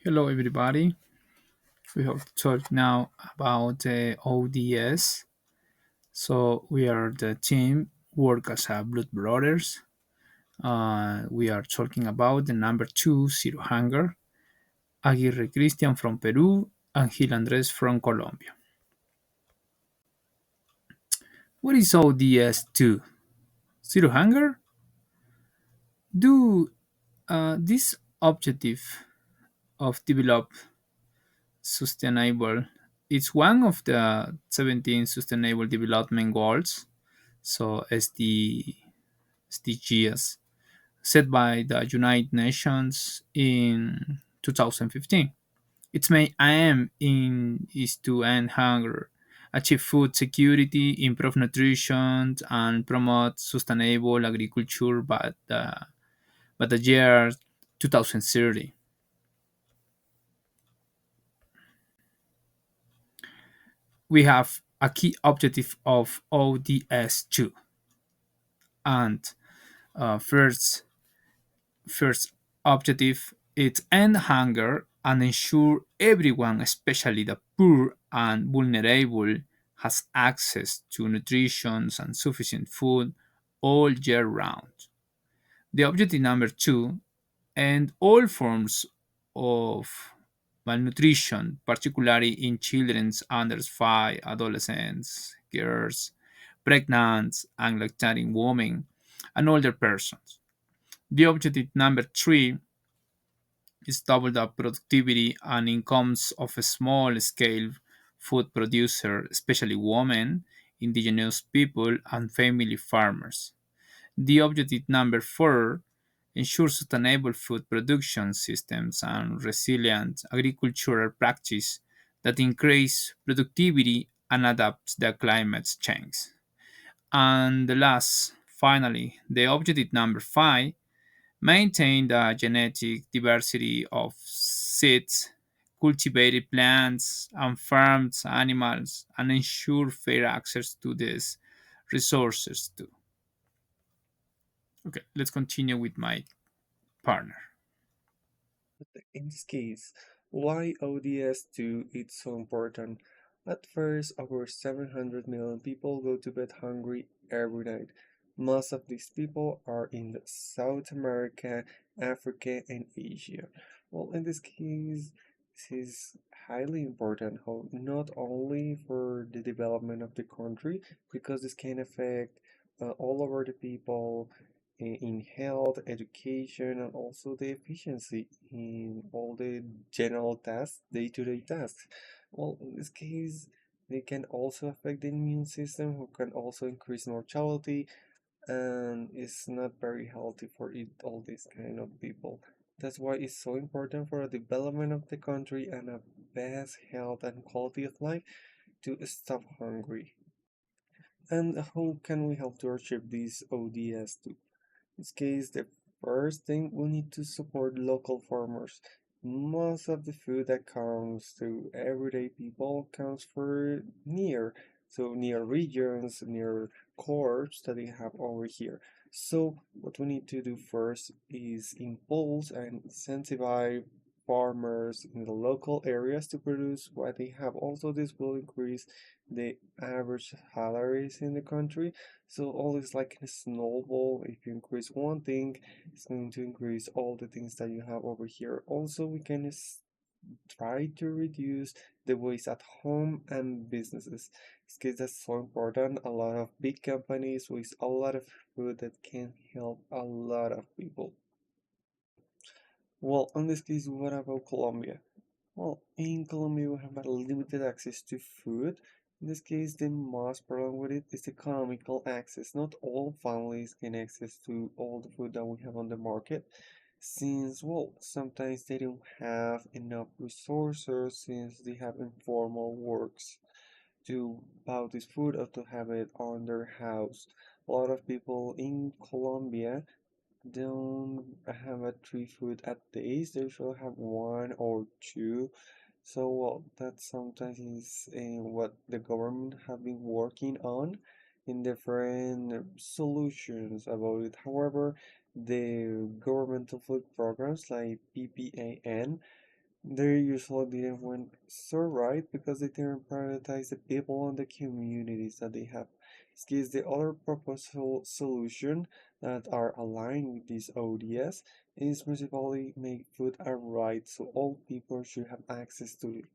Hello, everybody. We have to talk now about the ODS. So we are the team work as a blood brothers. We are talking about the number two zero hunger. Aguirre Christian from Peru and Gil Andres from Colombia. What is ODS two? Zero hunger? Do this objective of develop sustainable? It's one of the 17 sustainable development goals. So SDGs set by the United Nations in 2015. Its main aim is to end hunger, achieve food security, improve nutrition, and promote sustainable agriculture by the year 2030. We have a key objective of ODS2, and first First objective is end hunger and ensure everyone, especially the poor and vulnerable, has access to nutrition and sufficient food all year round. The objective number two, end all forms of malnutrition, particularly in children under 5, adolescents, girls, pregnant and lactating women, and older persons. The objective number three is double the productivity and incomes of a small scale food producer, especially women, indigenous people, and family farmers. The objective number four ensure sustainable food production systems and resilient agricultural practice that increase productivity and adapt to climate change. And the last, finally, the objective number five maintain the genetic diversity of seeds, cultivated plants, and farmed animals, and ensure fair access to these resources too. Okay, let's continue with my partner. In this case, why ODS2 is so important? At first, over 700 million people go to bed hungry every night. Most of these people are in South America, Africa, and Asia. Well, in this case, this is highly important, not only for the development of the country, because this can affect all over the people in health, education, and also the efficiency in all the general tasks, day-to-day tasks. Well, in this case, they can also affect the immune system, who can also increase mortality, and it's not very healthy for all these kind of people. That's why it's so important for the development of the country and a best health and quality of life to stop hungry. And how can we help to achieve this ODS too? This case, the first thing we need to support local farmers. Most of the food that comes to everyday people comes from near regions, near cores that we have over here. So what we need to do first is impulse and incentivize farmers in the local areas to produce what they have. Also, this will increase the average salaries in the country, so all is like a snowball. If you increase one thing, it's going to increase all the things that you have over here. Also, we can try to reduce the waste at home and businesses. Because that's so important. A lot of big companies waste a lot of food that can help a lot of people. Well, in this case, what about Colombia? Well, in Colombia, we have a limited access to food. In this case, the most problem with it is economical access. Not all families can access to all the food that we have on the market, since, well, sometimes they don't have enough resources since they have informal works to buy this food or to have it on their house. A lot of people in Colombia don't have a three food at days. They should have one or two. So well, that sometimes is what the government have been working on in different solutions about it. However, the governmental food programs like PPAN They usually didn't went so right because they didn't prioritize the people and the communities that they have. This case, the other proposal solution that are aligned with this ODS is municipally make food a right so all people should have access to it.